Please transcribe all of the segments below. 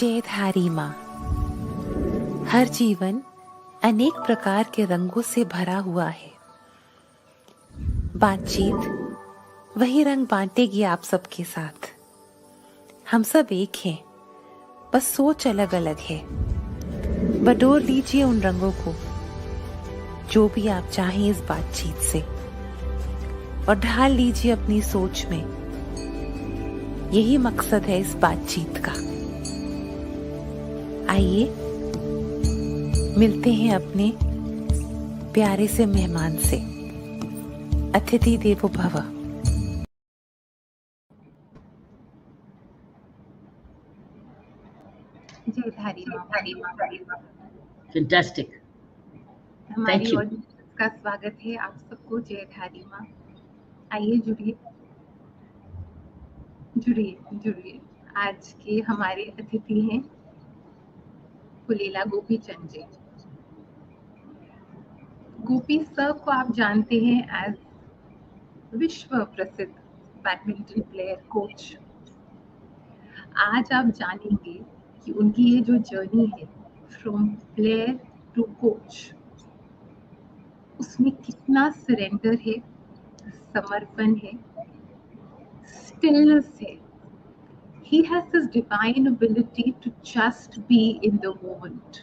जयधारी माँ। हर जीवन अनेक प्रकार के रंगों से भरा हुआ है। बातचीत वही रंग बांटेगी आप सबके साथ। हम सब एक हैं, बस सोच अलग अलग है। बटोर लीजिए उन रंगों को, जो भी आप चाहें इस बातचीत से, और ढाल लीजिए अपनी सोच में। यही मकसद है इस बातचीत का। आइए मिलते हैं अपने प्यारे से मेहमान से। अतिथि देवो भव। जयधारी माँ। Fantastic. हमारी ऑडियंस का स्वागत है आप सबको। जयधारी माँ, आइए जुड़िए जुड़िए जुड़िए। आज के हमारे अतिथि हैं पुलेला गोपीचंद जी। गोपी सर को आप जानते हैं एज विश्व प्रसिद्ध बैडमिंटन प्लेयर, कोच। आज आप जानेंगे कि उनकी ये जो जर्नी है फ्रॉम प्लेयर टू कोच, उसमें कितना सरेंडर है, समर्पण है, stillness है. He has this divine ability to just be in the moment.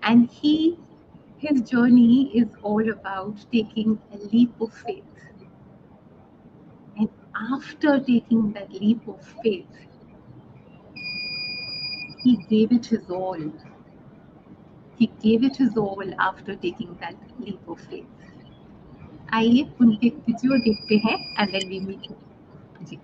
And his journey is all about taking a leap of faith. And after taking that leap of faith, he gave it his all. He gave it his all after taking that leap of faith. आइए उनके video देखते हैं and then we meet ji.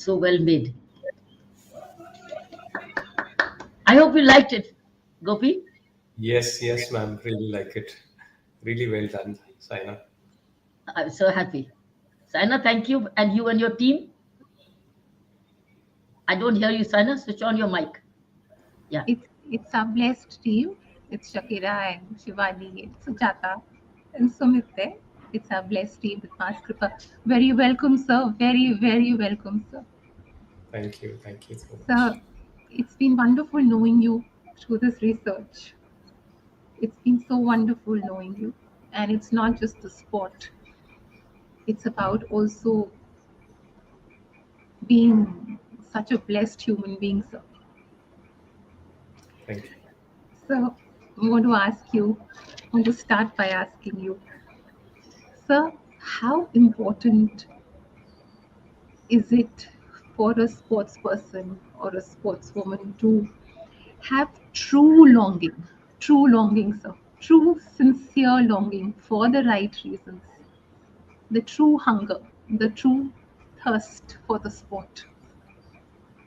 So well made. I hope you liked it, Gopi. Yes, ma'am. Really like it. Really well done, Saina. I'm so happy. Saina, thank you. And you and your team. I don't hear you, Saina. Switch on your mic. Yeah. It's our blessed team. It's Shakira and Shivani and Sujata and Sumit. It's our blessed team with Ma's Kripa. Very welcome, sir. Very, very welcome, sir. Thank you so much. Sir, it's been wonderful knowing you through this research. It's been so wonderful knowing you. And it's not just the sport, it's about also being such a blessed human being, sir. Thank you. So, I want to ask you, I want to start by asking you, sir, how important is it for a sports person or a sportswoman to have true longing, sir, true sincere longing for the right reasons, the true hunger, the true thirst for the sport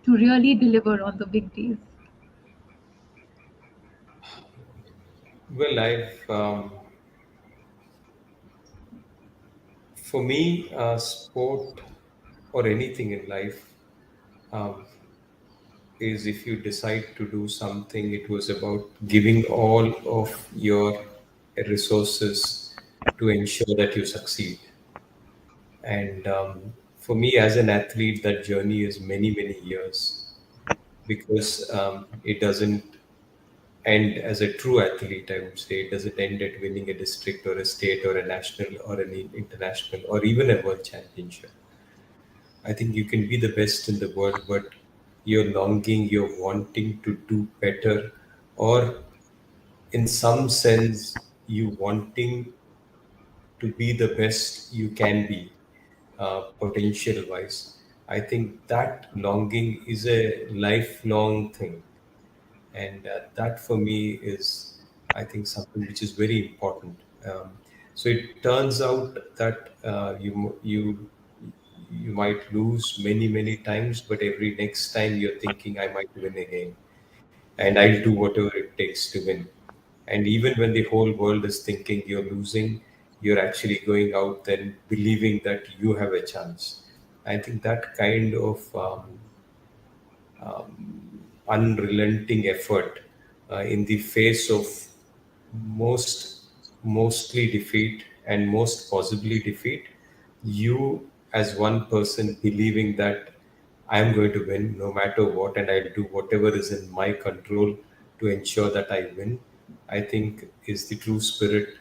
to really deliver on the big days? Well, for me, sport or anything in life um, is if you decide to do something, it was about giving all of your resources to ensure that you succeed. And for me, as an athlete, that journey is many, many years because it doesn't end as a true athlete, I would say. It doesn't end at winning a district or a state or a national or an international or even a world championship. I think you can be the best in the world, but you're longing, you're wanting to do better, or in some sense, you wanting to be the best you can be, potential wise. I think that longing is a lifelong thing. And that for me is, I think, something which is very important. So it turns out that you might lose many times, but every next time you're thinking, I might win again, and I'll do whatever it takes to win. And even when the whole world is thinking you're losing, you're actually going out then believing that you have a chance. I think that kind of unrelenting effort in the face of most mostly defeat and most possibly defeat, you as one person believing that I am going to win no matter what, and I'll do whatever is in my control to ensure that I win, I think is the true spirit,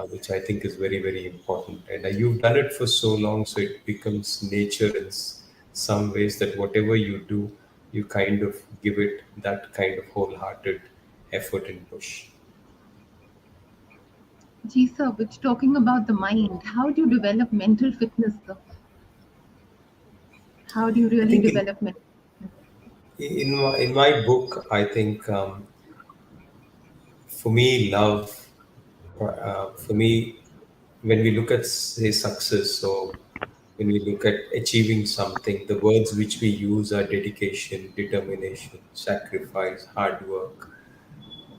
which I think is very important. And you've done it for so long, so it becomes nature in some ways that whatever you do, you kind of give it that kind of wholehearted effort and push. Gee, sir, which talking about the mind, how do you develop mental fitness, sir? How do you I really think develop mental fitness? in my book, I think for me, love, for me, when we look at say success, or when we look at achieving something, the words which we use are dedication, determination, sacrifice, hard work.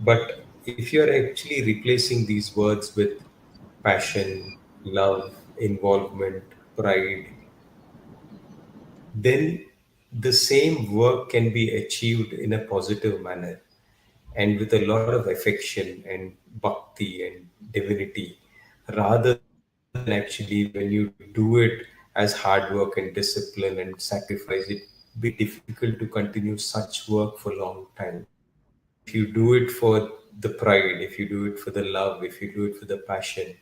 But if you're actually replacing these words with passion, love, involvement, pride, then the same work can be achieved in a positive manner and with a lot of affection and bhakti and divinity, rather than actually when you do it as hard work and discipline and sacrifice. It be difficult to continue such work for a long time. But if you do it for the pride, if you do it for the love, if you do it for the passion,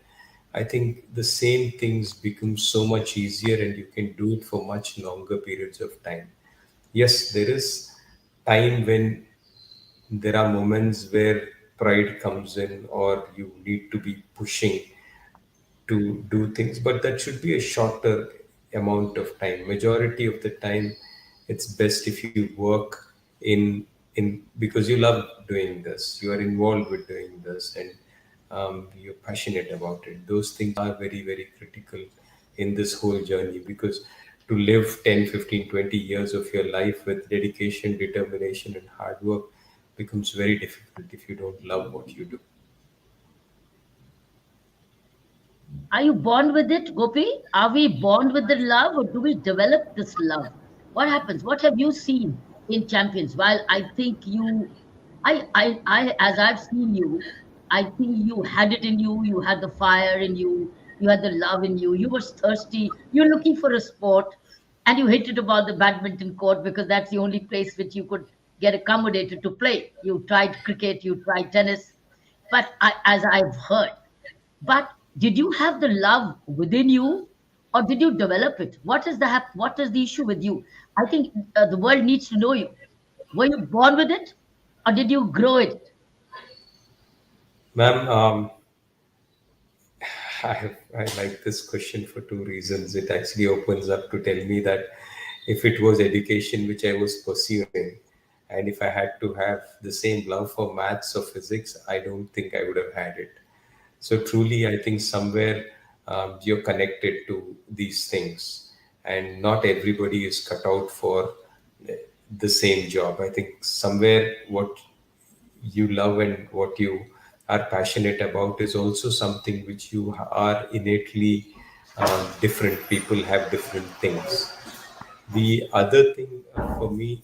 I think the same things become so much easier and you can do it for much longer periods of time. Yes, there is time when there are moments where pride comes in or you need to be pushing to do things, but that should be a shorter amount of time. Majority of the time, it's best if you work in because you love doing this, you are involved with doing this, and you're passionate about it. Those things are very critical in this whole journey, because to live 10, 15, 20 years of your life with dedication, determination, and hard work becomes very difficult if you don't love what you do. Are you born with it, Gopi? Are we born with the love, or do we develop this love? What happens? What have you seen in champions? While I think you, as I've seen you, I think you had it in you. You had the fire in you. You had the love in you. You were thirsty. You're looking for a sport, and you hated about the badminton court because that's the only place which you could get accommodated to play. You tried cricket. You tried tennis, but as I've heard. But did you have the love within you, or did you develop it? What is the issue with you? I think the world needs to know you. Were you born with it, or did you grow it? Ma'am, I like this question for two reasons. It actually opens up to tell me that if it was education which I was pursuing, and if I had to have the same love for maths or physics, I don't think I would have had it. So truly, I think somewhere you're connected to these things, and not everybody is cut out for the same job. I think somewhere what you love and what you are passionate about is also something which you are innately different. People have different things. The other thing for me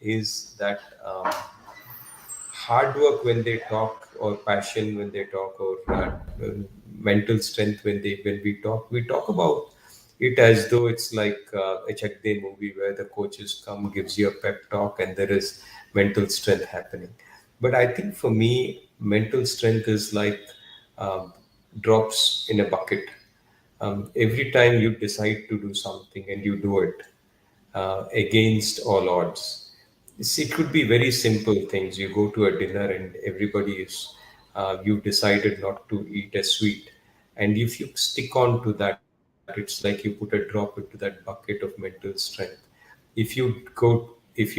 is that hard work when they talk, or passion when they talk, or mental strength when we talk about it as though it's like a check day movie where the coaches come, gives you a pep talk, and there is mental strength happening. But I think for me, mental strength is like um, drops in a bucket. Every time you decide to do something and you do it against all odds. It could be very simple things. You go to a dinner and everybody is, you've decided not to eat a sweet. And if you stick on to that, it's like you put a drop into that bucket of mental strength. If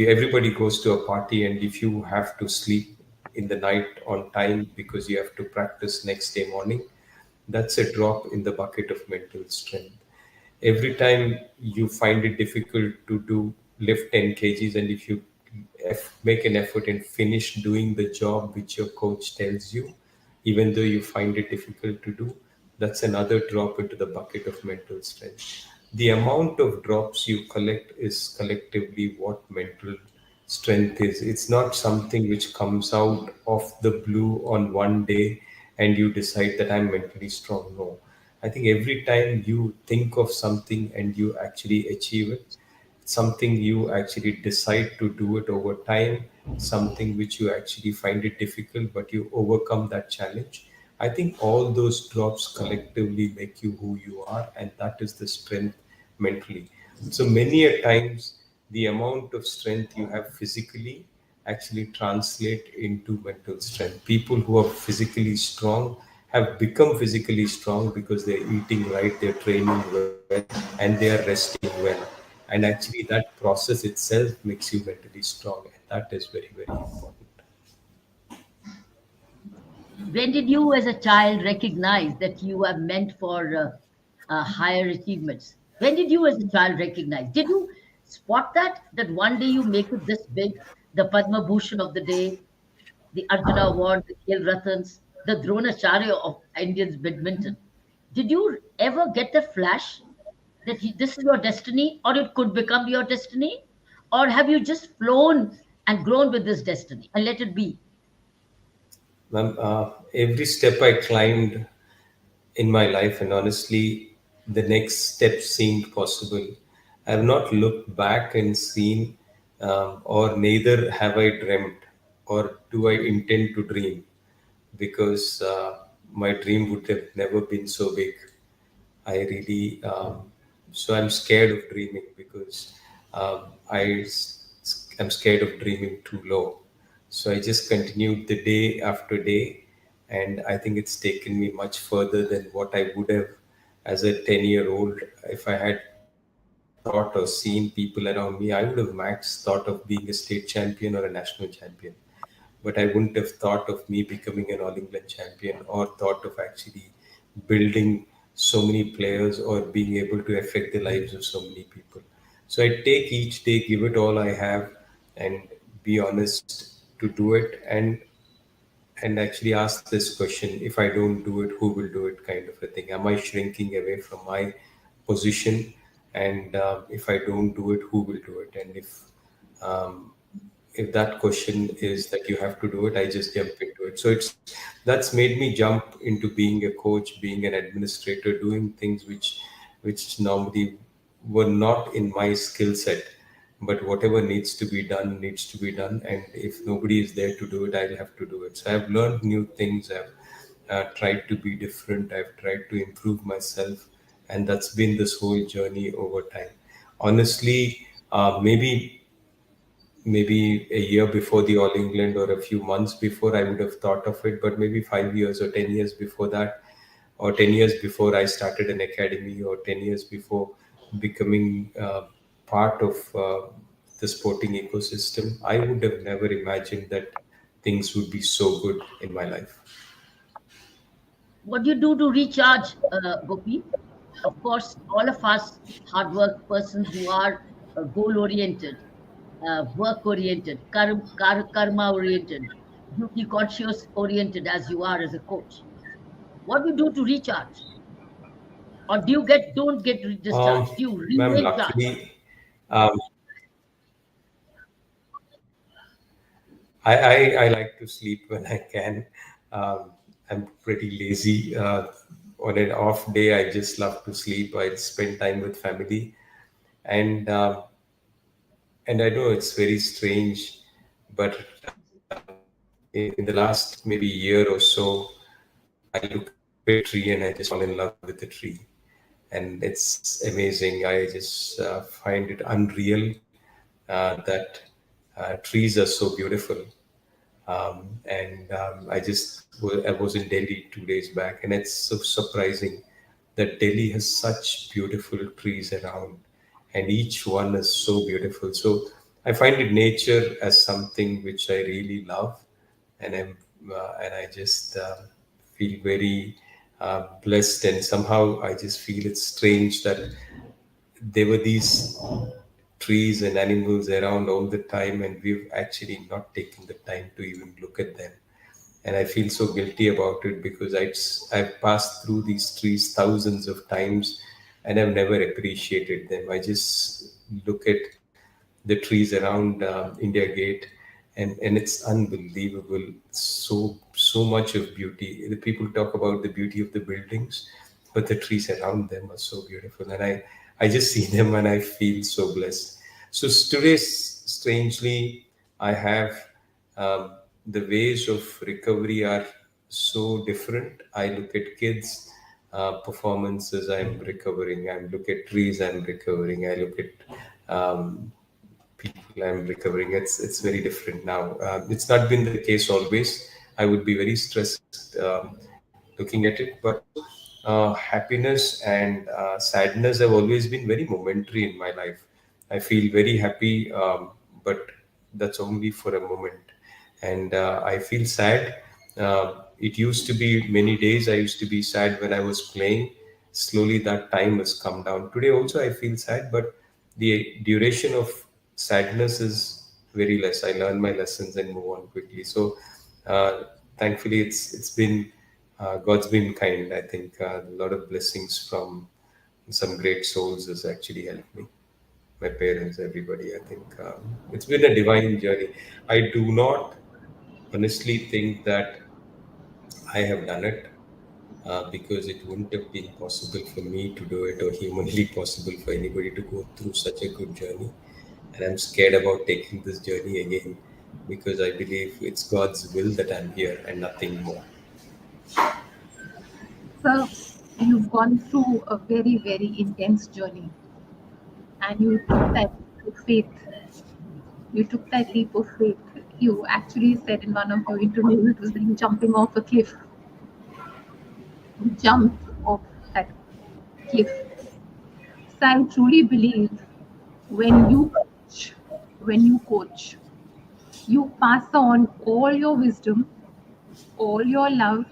everybody goes to a party and if you have to sleep in the night on time because you have to practice next day morning, that's a drop in the bucket of mental strength. Every time you find it difficult to do lift 10 kgs, and if you make an effort and finish doing the job which your coach tells you, even though you find it difficult to do, that's another drop into the bucket of mental strength. The amount of drops you collect is collectively what mental strength is. It's not something which comes out of the blue on one day and you decide that I'm mentally strong. No. I think every time you think of something and you actually achieve it, something you actually decide to do it over time, something which you actually find it difficult but you overcome that challenge. I think all those drops collectively make you who you are, and that is the strength mentally. So many a times the amount of strength you have physically actually translate into mental strength. People who are physically strong have become physically strong because they're eating right, they're training well, and they are resting well. And actually, that process itself makes you mentally strong, and that is very, very important. When did you, as a child, recognize that you are meant for higher achievements? When did you, as a child, recognize? Did you spot that one day you make it this big, the Padma Bhushan of the day, the Arjuna Award, the Khel Ratans, the Dronacharya of Indians badminton? Did you ever get the flash that this is your destiny, or it could become your destiny? Or have you just flown and grown with this destiny and let it be? Ma'am, every step I climbed in my life, and honestly, the next step seemed possible. I have not looked back and seen, or neither have I dreamt, or do I intend to dream, because my dream would have never been so big. I really, so I'm scared of dreaming because I'm scared of dreaming too low. So I just continued the day after day, and I think it's taken me much further than what I would have as a 10-year-old. If I had thought or seen people around me, I would have max thought of being a state champion or a national champion, but I wouldn't have thought of me becoming an All England champion or thought of actually building so many players or being able to affect the lives of so many people. So I take each day, give it all I have, and be honest to do it, and actually ask this question: if I don't do it, who will do it? Kind of a thing. Am I shrinking away from my position? And if I don't do it, who will do it? And um, if that question is that you have to do it, I just jump into it. So that's made me jump into being a coach, being an administrator, doing things which normally were not in my skill set. but whatever needs to be done, and if nobody is there to do it, I'll have to do it. So I've learned new things. I've tried to be different. I've tried to improve myself, and that's been this whole journey over time. Honestly, maybe a year before the All England or a few months before, I would have thought of it, but maybe 5 years or 10 years before that, or 10 years before I started an academy, or 10 years before becoming part of the sporting ecosystem, I would have never imagined that things would be so good in my life. What do you do to recharge, Gopi? Of course, all of us hard work persons who are goal oriented, work oriented, karma oriented, duty conscious oriented, as you are as a coach. What do you do to recharge? Or do you don't get Um, discharged? Do you Ma'am, remain charged? luckily, um, I like to sleep when I can. I'm pretty lazy. On an off day, I just love to sleep. I spend time with family, and and I know it's very strange, but in the last maybe year or so, I look at a tree and I just fall in love with the tree, and it's amazing. I just find it unreal that trees are so beautiful. And I was in Delhi 2 days back, and it's so surprising that Delhi has such beautiful trees around, and each one is so beautiful. So I find it nature as something which I really love, and I just feel very blessed, and somehow I just feel it's strange that there were these trees and animals around all the time, and we've actually not taken the time to even look at them. And I feel so guilty about it because I've passed through these trees thousands of times, and I've never appreciated them. I just look at the trees around India Gate, and it's unbelievable. So much of beauty. The people talk about the beauty of the buildings, but the trees around them are so beautiful, and I just see them and I feel so blessed. So today, strangely, I have the ways of recovery are so different. I look at kids. Performances, I'm recovering. I look at trees, I'm recovering. I look at um, people, I'm recovering. It's very different now. It's not been the case always. I would be very stressed looking at it, but happiness and sadness have always been very momentary in my life. I feel very happy, but that's only for a moment. And I feel sad. It used to be many days I used to be sad when I was playing. Slowly that time has come down. Today also I feel sad, but the duration of sadness is very less. I learn my lessons and move on quickly. So thankfully it's been God's been kind. I think a lot of blessings from some great souls has actually helped me. My parents, everybody. I think it's been a divine journey. I do not honestly think that I have done it because it wouldn't have been possible for me to do it, or humanly possible for anybody to go through such a good journey. And I'm scared about taking this journey again because I believe it's God's will that I'm here and nothing more. So you've gone through a very, very intense journey, and you took that leap of faith. You took that leap of faith. You actually said in one of your interviews it was like jumping off a cliff. You jumped off that cliff. So I truly believe when you coach, you pass on all your wisdom, all your love,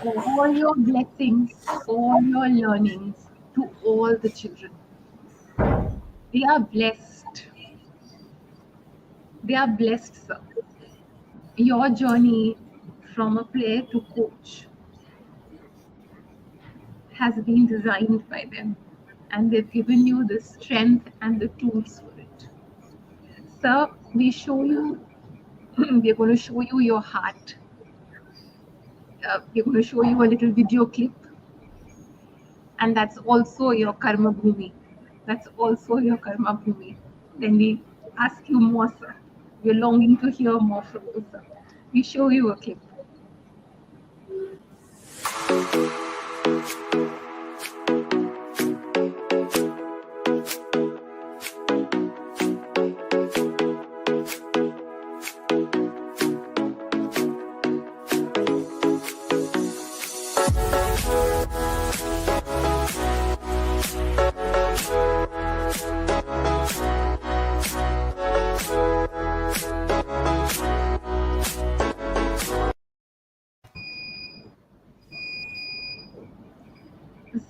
all your blessings, all your learnings to all the children. They are blessed. They are blessed, sir. Your journey from a player to coach has been designed by them, and they've given you the strength and the tools for it. Sir, we're going to show you your heart. We're going to show you a little video clip, and that's also your karma bhumi. That's also your karma bhumi. Then we ask you more, sir. We're longing to hear more from you, sir. We show you a clip.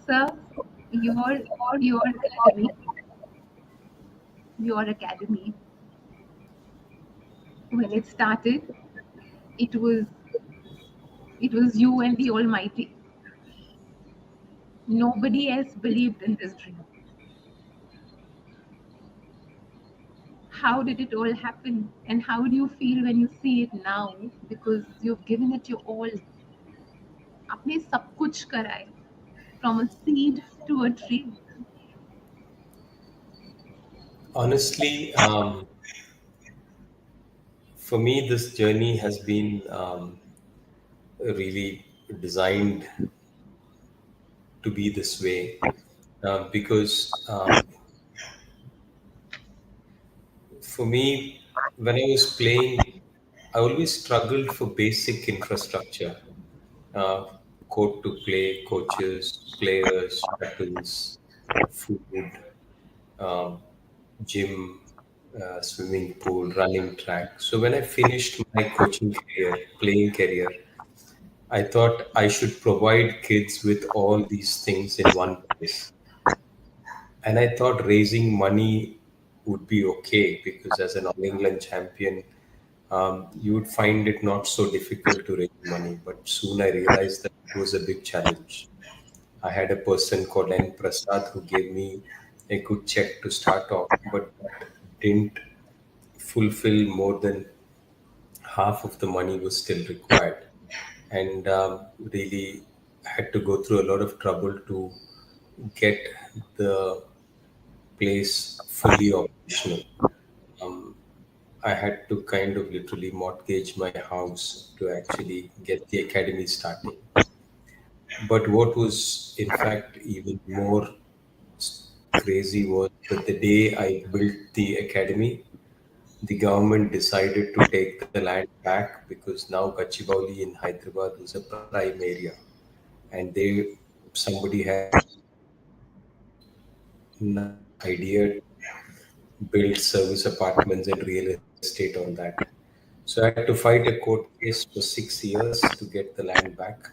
Sir, your your academy, your academy, when it started, it was it was you and the Almighty. Nobody else believed in this dream. How did it all happen? And how do you feel when you see it now? Because you've given it your all. आपने सब कुछ करा है. From a seed to a tree. Honestly, for me, this journey has been really designed to be this way because for me, when I was playing, I always struggled for basic infrastructure, uh, court to play, coaches, players, shuttles, food, um, gym, swimming pool, running track. So when I finished my coaching career, playing career, I thought I should provide kids with all these things in one place. And I thought raising money would be okay because as an All England champion, you would find it not so difficult to raise money. But soon I realized that it was a big challenge. I had a person called N. Prasad who gave me a good check to start off, but that didn't fulfill more than half of the money was still required. And really had to go through a lot of trouble to get the place fully operational. Um, I had to kind of literally mortgage my house to actually get the academy starting. But what was, in fact, even more crazy was that the day I built the academy, the government decided to take the land back because now Gachibowli in Hyderabad was a prime area, and somebody had nice idea to build service apartments and real estate on that. So I had to fight a court case for 6 years to get the land back.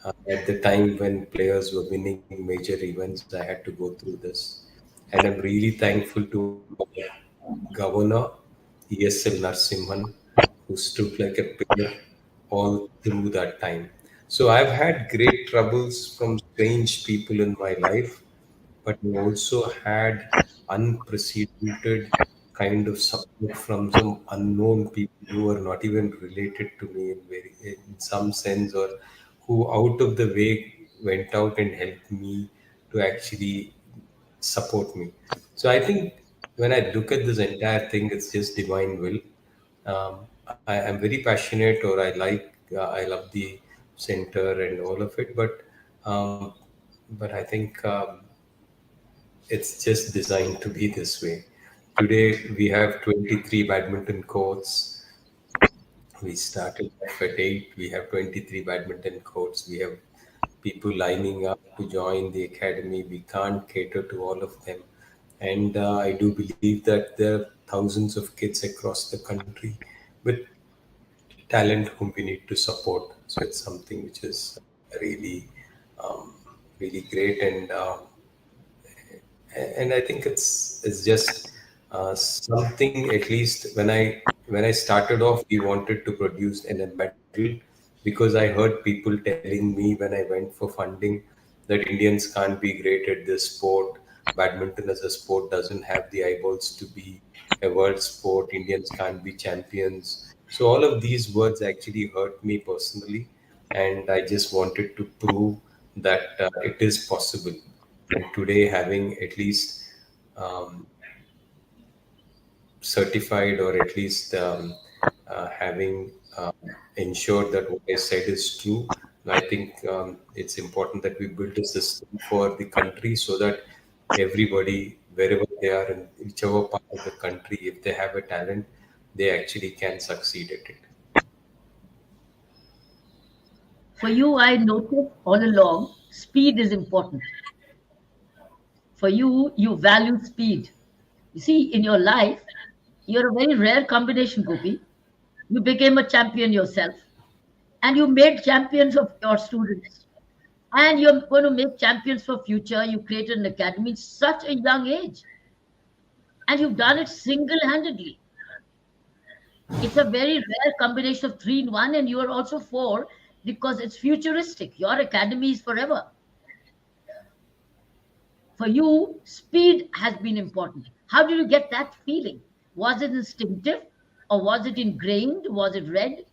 At the time when players were winning major events, I had to go through this. And I'm really thankful to our governor, ESL Narsimhan, who stood like a pillar all through that time. So I've had great troubles from strange people in my life, but I also had unprecedented kind of support from some unknown people who were not even related to me in some sense, or who out of the way went out and helped me to actually support me. So I think when I look at this entire thing, it's just divine will. I am very passionate, or I love the center and all of it, um, but I think it's just designed to be this way. Today we have 23 badminton courts. We started off at 8. We have 23 badminton courts. We have people lining up to join the academy. We can't cater to all of them. And I do believe that there are thousands of kids across the country with talent whom we need to support. So it's something which is really, really great. And I think it's just something. At least when I started off, we wanted to produce a medal because I heard people telling me when I went for funding that Indians can't be great at this sport. Badminton as a sport doesn't have the eyeballs to be a world sport. Indians can't be champions. So all of these words actually hurt me personally, and I just wanted to prove that it is possible. And today, having at least certified, or at least having ensured that what I said is true. And I think it's important that we build a system for the country so that everybody, wherever they are, in whichever part of the country, if they have a talent, they actually can succeed at it. For you, I noticed all along, speed is important. For you, you value speed. You see, in your life, you're a very rare combination, Gopi. You became a champion yourself, and you made champions of your students. And you're going to make champions for future. You created an academy in such a young age, and you've done it single-handedly. It's a very rare combination of three in one, and you are also four because it's futuristic. Your academy is forever. For you, speed has been important. How did you get that feeling? Was it instinctive, or was it ingrained? Was it read?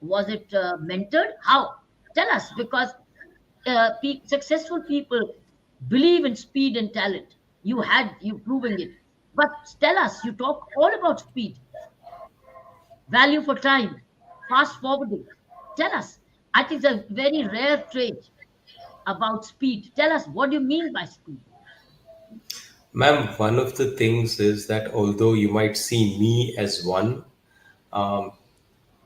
Was it mentored? How? Tell us, because successful people believe in speed and talent. You proving it. But tell us, you talk all about speed, value for time, fast forwarding. Tell us. I think it's a very rare trait about speed. Tell us, what do you mean by speed? Ma'am, one of the things is that although you might see me as one, um,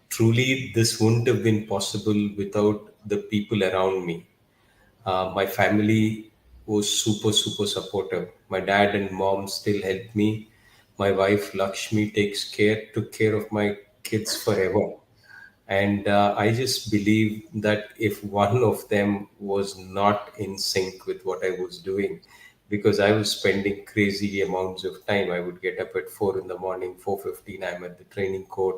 truly this wouldn't have been possible without the people around me. My family was super, super supportive. My dad and mom still help me. My wife Lakshmi took care of my kids forever. And I just believe that if one of them was not in sync with what I was doing, because I was spending crazy amounts of time. I would get up at 4 in the morning, 4:15. I'm at the training court.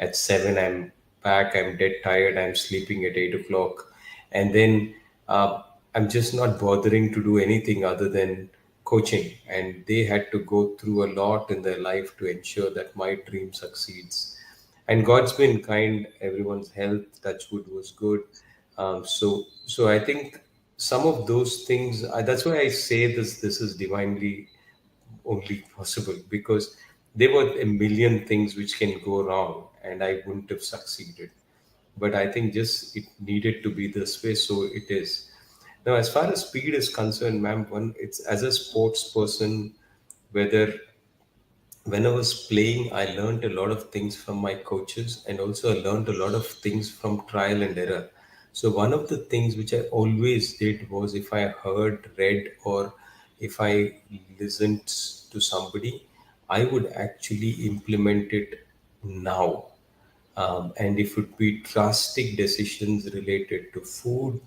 At 7, I'm back. I'm dead tired. I'm sleeping at 8 o'clock, and then I'm just not bothering to do anything other than coaching. And they had to go through a lot in their life to ensure that my dream succeeds. And God's been kind. Everyone's health, touch wood, was good. So I think some of those things. That's why I say this. This is divinely only possible, because there were a million things which can go wrong, and I wouldn't have succeeded. But I think just it needed to be this way, so it is. Now, as far as speed is concerned, ma'am, one, it's as a sports person, whether when I was playing, I learned a lot of things from my coaches, and also I learned a lot of things from trial and error. So, one of the things which I always did was, if I heard, read, or if I listened to somebody, I would actually implement it now. And if it be drastic decisions related to food,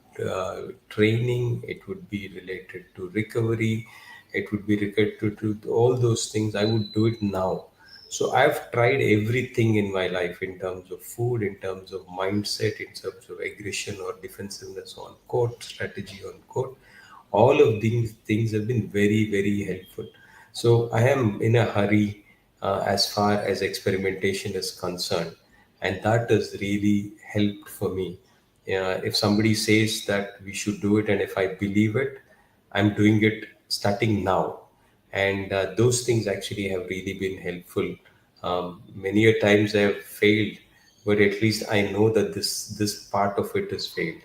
training, it would be related to recovery, it would be related to all those things. I would do it now. So I've tried everything in my life, in terms of food, in terms of mindset, in terms of aggression or defensiveness on court, strategy on court. All of these things have been very, very helpful. So I am in a hurry as far as experimentation is concerned, and that has really helped for me. If somebody says that we should do it, and if I believe it, I'm doing it starting now. And those things actually have really been helpful. Many a times I have failed, but at least I know that this part of it has failed.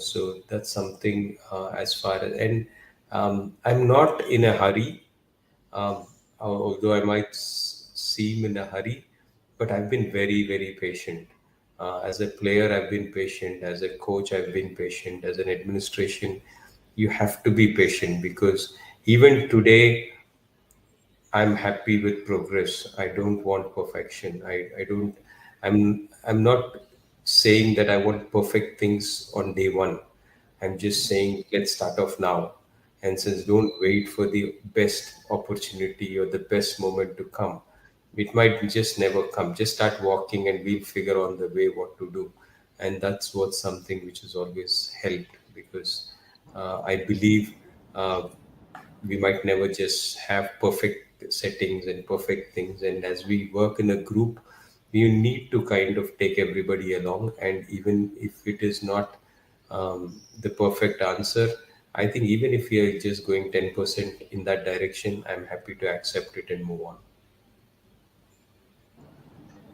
So that's something, as far as, and I'm not in a hurry, although I might seem in a hurry, but I've been very, very patient. As a player, I've been patient. As a coach, I've been patient. As an administration, you have to be patient, because even today, I'm happy with progress. I don't want perfection. I don't. I'm not saying that I want perfect things on day one. I'm just saying let's start off now. And since don't wait for the best opportunity or the best moment to come. It might just never come. Just start walking and we'll figure on the way what to do. And that's what something which has always helped, because I believe we might never just have perfect settings and perfect things. And as we work in a group, we need to kind of take everybody along. And even if it is not the perfect answer, I think even if we are just going 10% in that direction, I'm happy to accept it and move on.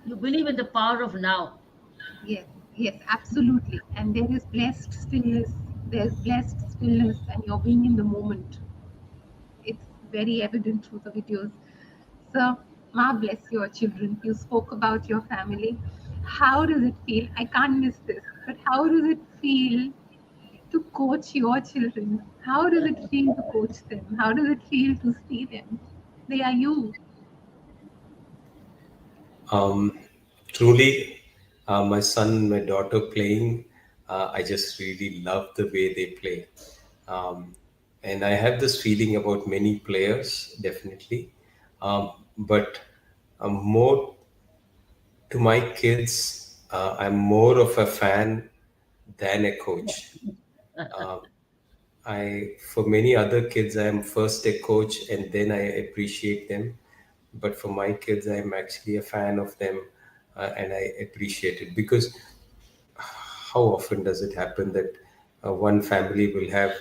You believe in the power of now. Yes, yes, absolutely. And there is blessed stillness. There's blessed stillness, and you're being in the moment. It's very evident through the videos. So, Ma bless your children. You spoke about your family. How does it feel? I can't miss this, but how does it feel to coach your children? How does it feel to coach them? How does it feel to see them? They are you. Um, Truly, my son and my daughter playing, I just really love the way they play. Um, and I have this feeling about many players, definitely. But more to my kids, I'm more of a fan than a coach. For many other kids, I am first a coach and then I appreciate them. But for my kids, I'm actually a fan of them, and I appreciate it because how often does it happen that one family will have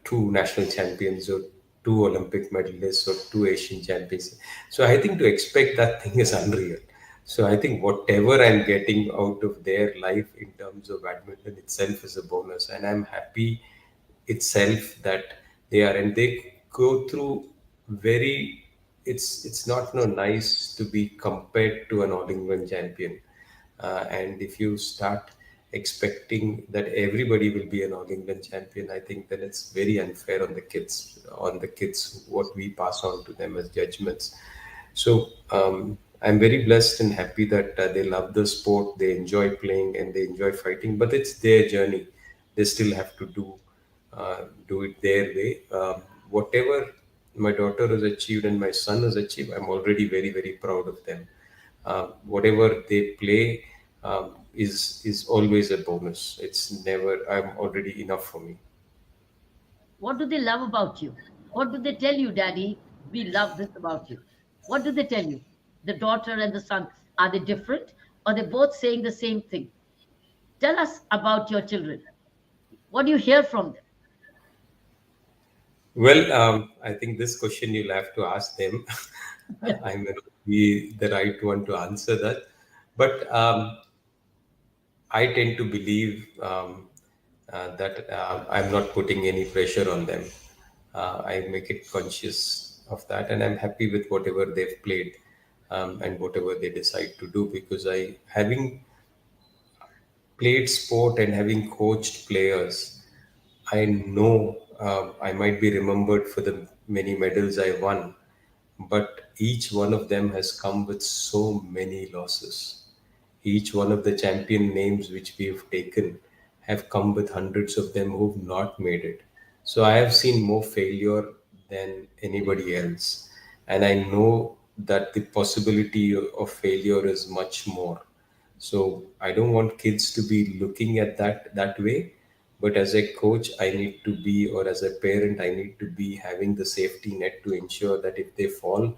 two national champions or two Olympic medalists or two Asian champions? So I think to expect that thing is unreal. So I think whatever I'm getting out of their life in terms of badminton itself is a bonus, and I'm happy itself that they are, and they go through very. It's not no nice to be compared to an All England champion, and if you start expecting that everybody will be an All England champion, I think then it's very unfair on the kids. On the kids, what we pass on to them as judgments. So I'm very blessed and happy that they love the sport, they enjoy playing, and they enjoy fighting. But it's their journey; they still have to do it their way. Whatever my daughter has achieved and my son has achieved, I'm already very very proud of them. Whatever they play is always a bonus. It's never. I'm already enough for me. What do they love about you? What do they tell you, Daddy? We love this about you. What do they tell you? The daughter and the son, are they different? Or they both saying the same thing? Tell us about your children. What do you hear from them? Well, I think this question you'll have to ask them. I may not be the right one to answer that, but I tend to believe that I'm not putting any pressure on them. I make it conscious of that, and I'm happy with whatever they've played and whatever they decide to do because having played sport and having coached players, I know I might be remembered for the many medals I won, but each one of them has come with so many losses. Each one of the champion names which we have taken have come with hundreds of them who've not made it. So I have seen more failure than anybody else. And I know that the possibility of failure is much more. So I don't want kids to be looking at that way. But as a coach, I need to be, or as a parent, I need to be having the safety net to ensure that if they fall,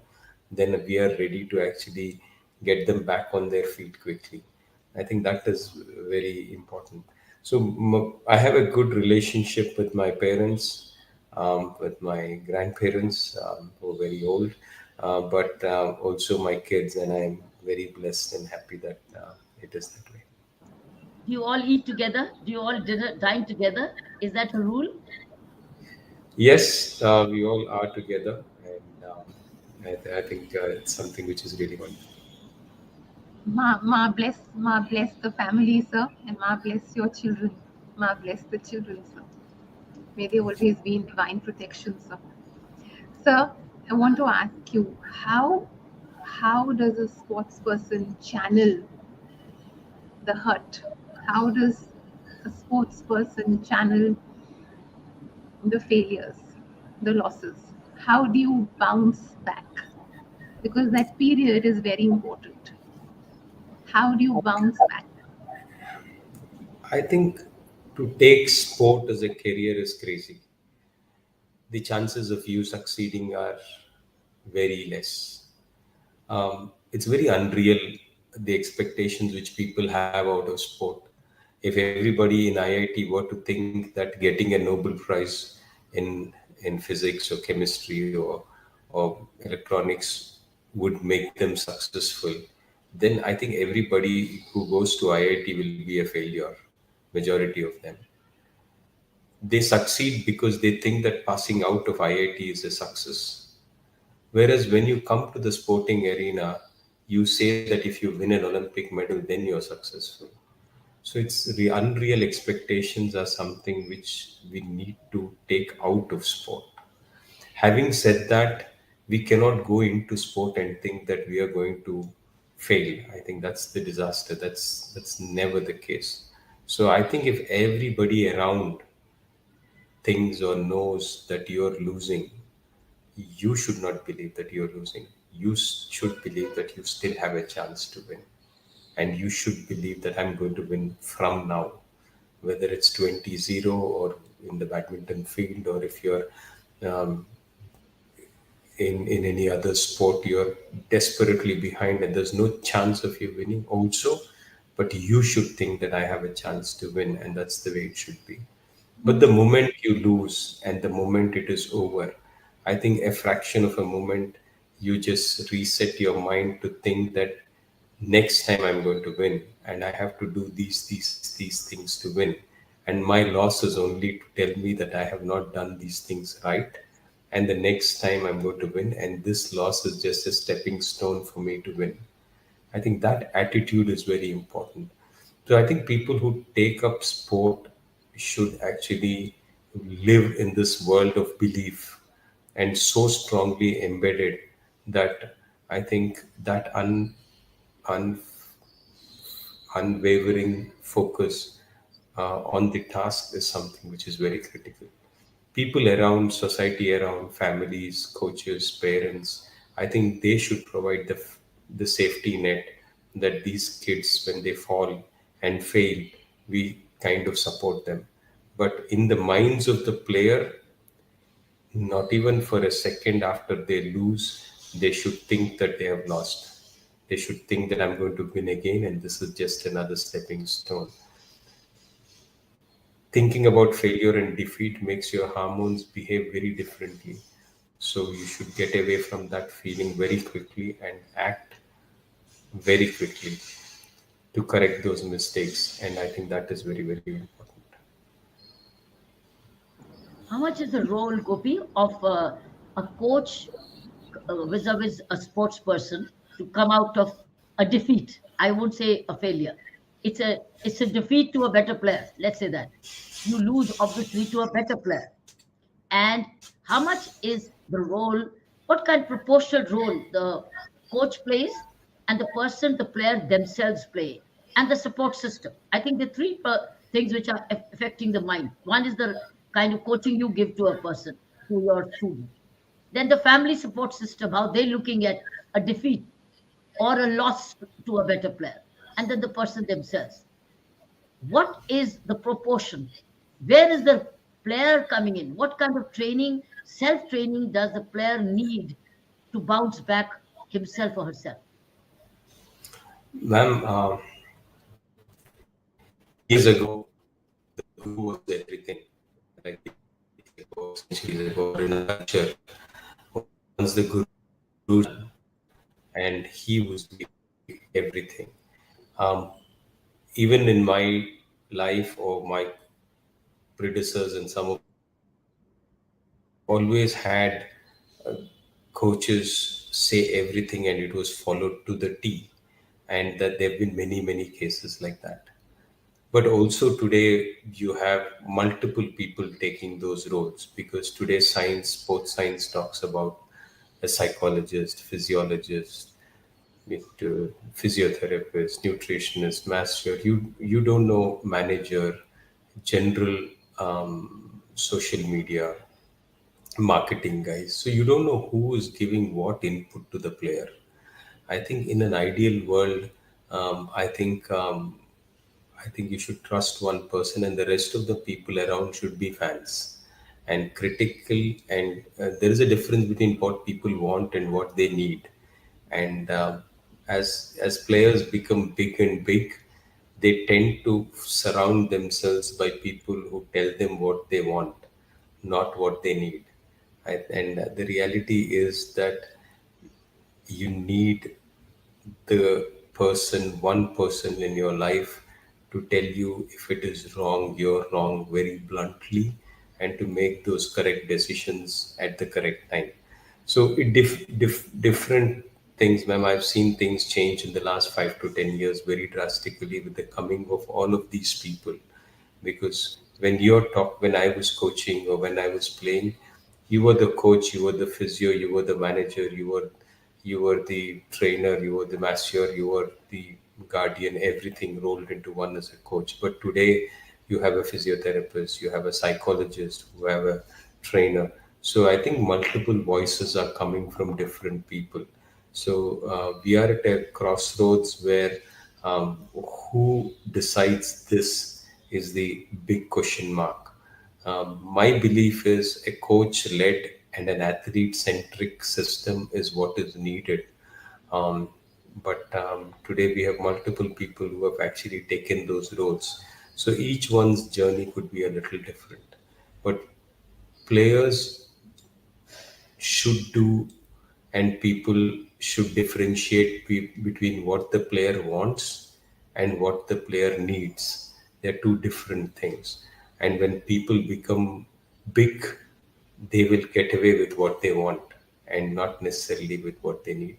then we are ready to actually get them back on their feet quickly. I think that is very important. So I have a good relationship with my parents, with my grandparents who are very old, but also my kids, and I'm very blessed and happy that it is that way. Do you all eat together? Do you all dine together? Is that a rule? Yes, we all are together, and I think it's something which is really wonderful. Ma bless the family, sir, and Ma bless your children. Ma bless the children, sir. May they always be in divine protection, sir. Sir, I want to ask you how does a sports person channel the hurt? How does a sports person channel the failures, the losses? How do you bounce back? Because that period is very important. How do you bounce back? I think to take sport as a career is crazy. The chances of you succeeding are very less. It's very unreal the expectations which people have out of sport. If everybody in IIT were to think that getting a Nobel Prize in physics or chemistry or electronics would make them successful, then I think everybody who goes to IIT will be a failure. Majority of them, they succeed because they think that passing out of IIT is a success. Whereas when you come to the sporting arena, you say that if you win an Olympic medal, then you're successful. So it's the unreal expectations are something which we need to take out of sport. Having said that, we cannot go into sport and think that we are going to fail. I think that's the disaster. That's never the case. So I think if everybody around thinks or knows that you're losing, you should not believe that you're losing. You should believe that you still have a chance to win. And you should believe that I'm going to win from now, whether it's 20-0 or in the badminton field, or if you're um, in any other sport, you're desperately behind and there's no chance of you winning also. But you should think that I have a chance to win, and that's the way it should be. But the moment you lose and the moment it is over, I think a fraction of a moment, you just reset your mind to think that next time I'm going to win and I have to do these things to win. And my loss is only to tell me that I have not done these things right. And the next time I'm going to win, and this loss is just a stepping stone for me to win. I think that attitude is very important. So I think people who take up sport should actually live in this world of belief and so strongly embedded that I think that un, unwavering focus on the task is something which is very critical. People around, society around, families, coaches, parents, I think they should provide the safety net that these kids, when they fall and fail, we kind of support them. But in the minds of the player, not even for a second after they lose, they should think that they have lost. They should think that I'm going to win again and this is just another stepping stone. Thinking about failure and defeat makes your hormones behave very differently. So you should get away from that feeling very quickly and act very quickly to correct those mistakes. And I think that is very, very important. How much is the role, Gopi, of a coach vis-a-vis a sports person to come out of a defeat? I won't say a failure. It's a defeat to a better player. Let's say that you lose obviously to a better player. And how much is the role? What kind of proportional role the coach plays, and the person, the player themselves play, and the support system? I think the three things which are affecting the mind. One is the kind of coaching you give to a person, to your student. Then the family support system, how they're looking at a defeat or a loss to a better player, and then the person themselves. What is the proportion? Where is the player coming in? What kind of training, self training, does the player need to bounce back himself or herself? Ma'am, years ago, the guru was everything. Like years ago, centuries ago, or in a culture, once the guru and he was everything. Um, Even in my life or my predecessors and some of always had coaches say everything and it was followed to the T. And that there have been many, many cases like that. But also today you have multiple people taking those roles because today science, sports science talks about a psychologist, physiologist, physiotherapist, nutritionist, master. You don't know manager, general social media, marketing guys. So you don't know who is giving what input to the player. I think in an ideal world, I think you should trust one person, and the rest of the people around should be fans and critical. And there is a difference between what people want and what they need. And as players become big and big, they tend to surround themselves by people who tell them what they want, not what they need. And the reality is that you need the one person in your life to tell you if it is wrong, you're wrong very bluntly, and to make those correct decisions at the correct time. So different things, ma'am. I've seen things change in the last 5 to 10 years very drastically with the coming of all of these people. Because when I was coaching or when I was playing, you were the coach, you were the physio, you were the manager, you were the trainer, you were the masseur, you were the guardian, everything rolled into one as a coach. But today, you have a physiotherapist, you have a psychologist, you have a trainer. So I think multiple voices are coming from different people. So we are at a crossroads where who decides this is the big question mark. My belief is a coach led and an athlete centric system is what is needed. Um, but today we have multiple people who have actually taken those roles. So each one's journey could be a little different. But players should do, and people should differentiate between what the player wants and what the player needs. They're two different things. And when people become big, they will get away with what they want and not necessarily with what they need.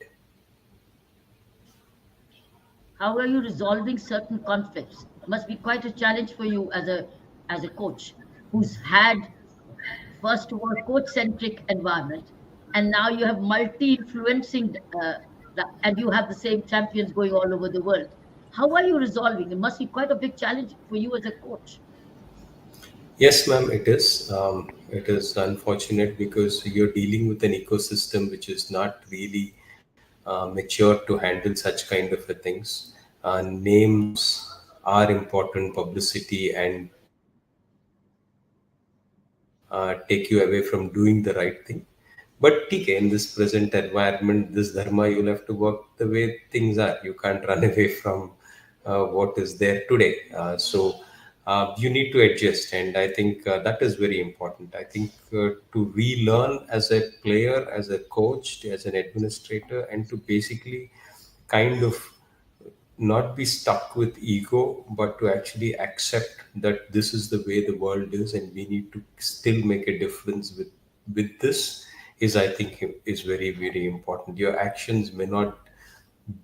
How are you resolving certain conflicts? Must be quite a challenge for you as a coach who's had first of all coach centric environment, and now you have multi influencing and you have the same champions going all over the world. How are you resolving? It must be quite a big challenge for you as a coach. Yes, ma'am, it is. It is unfortunate because you're dealing with an ecosystem which is not really mature to handle such kind of a things. Names are important, publicity, and take you away from doing the right thing. But TK, in this present environment, this dharma, you'll have to work the way things are. You can't run away from what is there today. So you need to adjust, and I think that is very important. I think to relearn as a player, as a coach, as an administrator, and to basically kind of not be stuck with ego, but to actually accept that this is the way the world is, and we need to still make a difference with this. Is I think is very very important. Your actions may not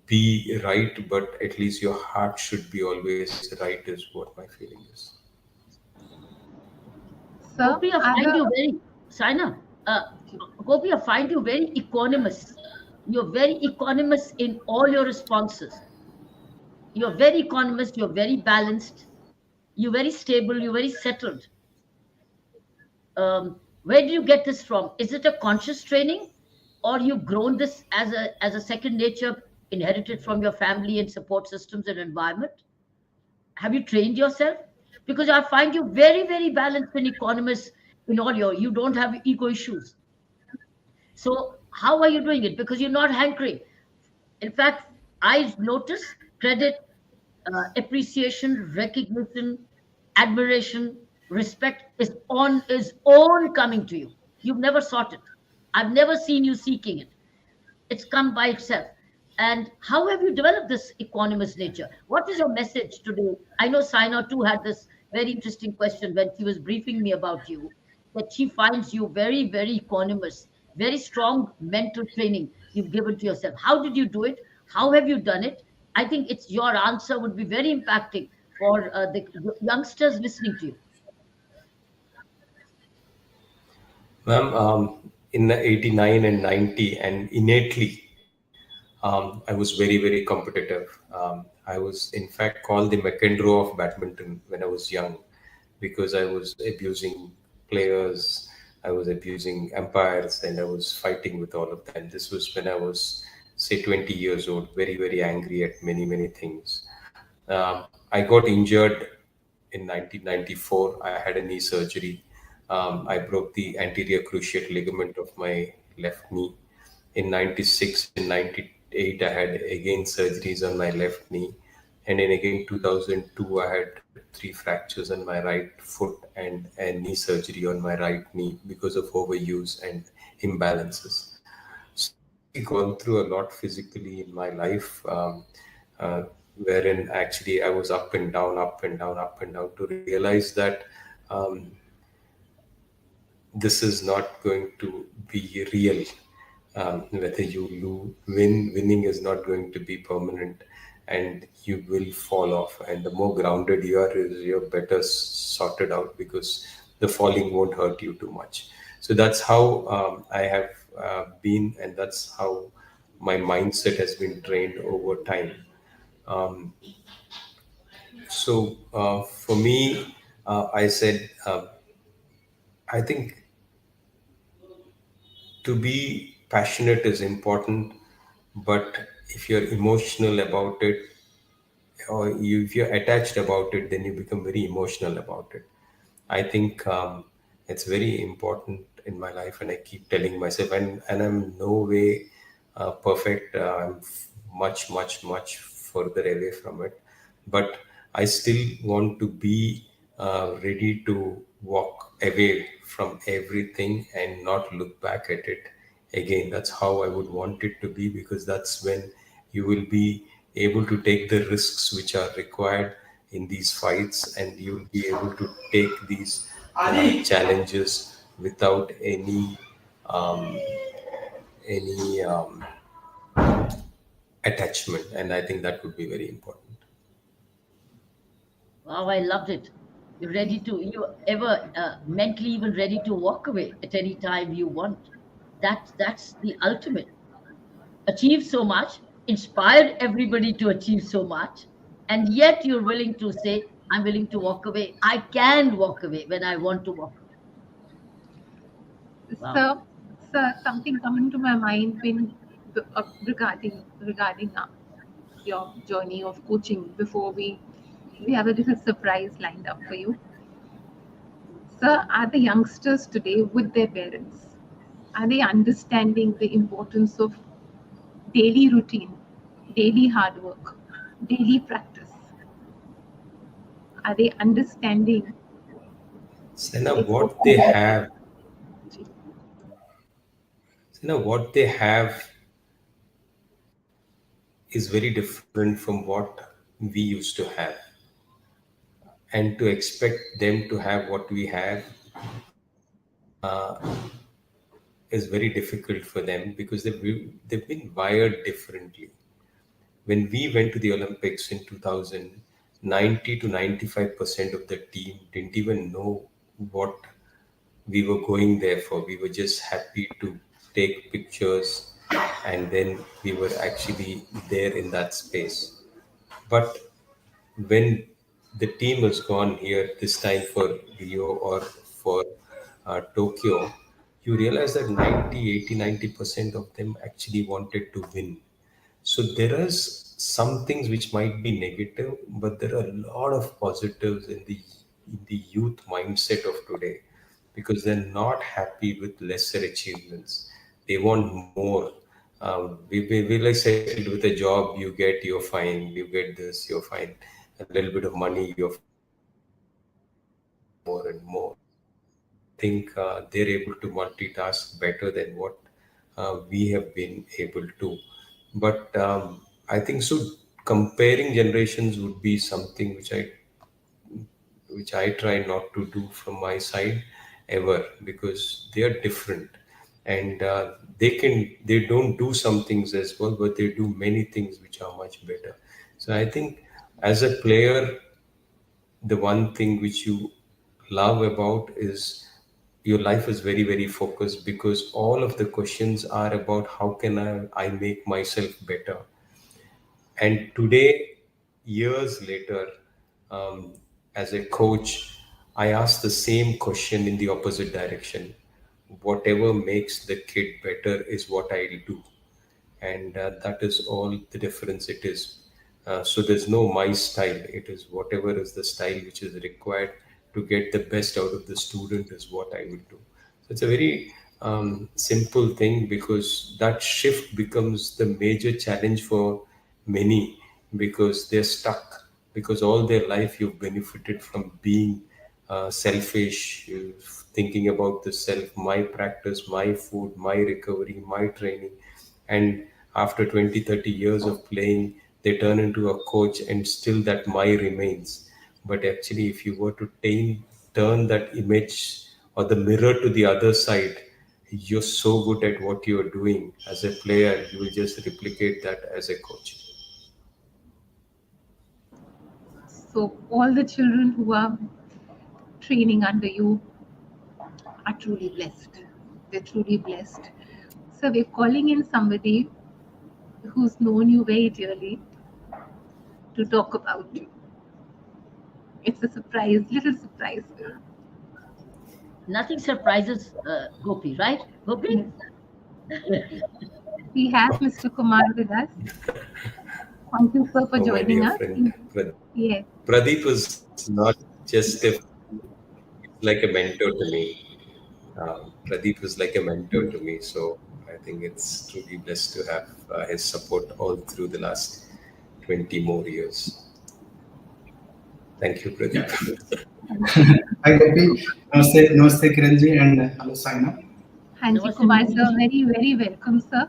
be right, but at least your heart should be always right. Is what my feeling is. Sir, Gopi, I I find have you very, Saina, Gopi, I find you very equanimous. You're very equanimous in all your responses. You're very economist, you're very balanced, you're very stable, you're very settled. Where do you get this from? Is it a conscious training, or you've grown this as a second nature inherited from your family and support systems and environment? Have you trained yourself? Because I find you very, very balanced and economist in all your, you don't have ego issues. So how are you doing it? Because you're not hankering. In fact, I notice credit, appreciation, recognition, admiration, respect is on coming to you. You've never sought it. I've never seen you seeking it. It's come by itself. And how have you developed this equanimous nature? What is your message today? I know Saina too had this very interesting question when she was briefing me about you, that she finds you very, very equanimous, very strong mental training you've given to yourself. How did you do it? How have you done it? I think it's your answer would be very impacting for the youngsters listening to you. Ma'am, in the 89 and 90, and innately, I was very, very competitive. I was, in fact, called the McEnroe of badminton when I was young because I was abusing players, I was abusing umpires, and I was fighting with all of them. This was when I was, say, 20 years old, very, very angry at many, many things. I got injured in 1994. I had a knee surgery. I broke the anterior cruciate ligament of my left knee. In 96 and 98, I had again surgeries on my left knee. And in again 2002, I had three fractures on my right foot and a knee surgery on my right knee because of overuse and imbalances. So I've really gone through a lot physically in my life. uh, wherein actually I was up and down, up and down, up and down, to realize that um, this is not going to be real. Whether you winning is not going to be permanent, and you will fall off. And the more grounded you are, is you're better sorted out, because the falling won't hurt you too much. So that's how I have been, and that's how my mindset has been trained over time. So for me, I said, I think to be passionate is important, but if you're emotional about it, or if you're attached about it, then you become very emotional about it. I think it's very important in my life, and I keep telling myself, and I'm no way perfect. I'm much, much, much further away from it, but I still want to be ready to walk away from everything and not look back at it again. That's how I would want it to be, because that's when you will be able to take the risks which are required in these fights, and you'll be able to take these challenges without any attachment. And I think that would be very important. Wow, I loved it. You're ready to, you ever mentally even ready to walk away at any time you want. That's the ultimate. Achieve so much, inspired everybody to achieve so much, and yet you're willing to say, I'm willing to walk away. I can walk away when I want to walk away. Wow. So, something coming to my mind when regarding your journey of coaching. Before we have a little surprise lined up for you. Sir, are the youngsters today with their parents? Are they understanding the importance of daily routine, daily hard work, daily practice? Are they understanding Sena, it's what they okay? have, Sena, what they have is very different from what we used to have. And to expect them to have what we have is very difficult for them, because they've been wired differently. When we went to the Olympics in 2000, 90 to 95% of the team didn't even know what we were going there for. We were just happy to take pictures, and then we were actually there in that space. But when the team was gone here this time for Rio or for Tokyo, you realize that 90, 80, 90% of them actually wanted to win. So there is some things which might be negative, but there are a lot of positives in the youth mindset of today, because they're not happy with lesser achievements. They want more. We like settled with a job. You get, you're fine. You get this, you're fine. A little bit of money, you're fine. More and more. And I think they're able to multitask better than what we have been able to. But I think so. Comparing generations would be something which I try not to do from my side ever, because they are different, and they don't do some things as well, but they do many things which are much better. So I think as a player, the one thing which you love about is your life is very, very focused, because all of the questions are about how can I make myself better. And today, years later, um, as a coach, I ask the same question in the opposite direction. Whatever makes the kid better is what I do, and that is all the difference it is. So there's no my style. It is whatever is the style which is required to get the best out of the student is what I will do. So it's a very simple thing, because that shift becomes the major challenge for many, because they're stuck, because all their life you've benefited from being selfish, thinking about the self, my practice, my food, my recovery, my training. And after 20, 30 years of playing, they turn into a coach, and still that my remains. But actually, if you were to turn that image or the mirror to the other side, you're so good at what you're doing as a player, you will just replicate that as a coach. So all the children who are training under you are truly blessed. They're truly blessed. So we're calling in somebody who's known you very dearly to talk about you. It's a surprise, little surprise for you. Nothing surprises Gopi, right? Gopi? Yes. We have Mr. Kumar with us. Thank you, sir, for Oh, my joining dear us. friend. Yes. Pradeep was not just like a mentor to me. Pradeep was like a mentor to me. So I think it's truly blessed to have his support all through the last 20 more years. Thank you, Yeah. Pradeep. Hi, Gopi. Namaste, Namaste, Kiranji, and hello, Saina. हाँ जी Namaste, Kumar Gopi sir, ji. Very very welcome sir.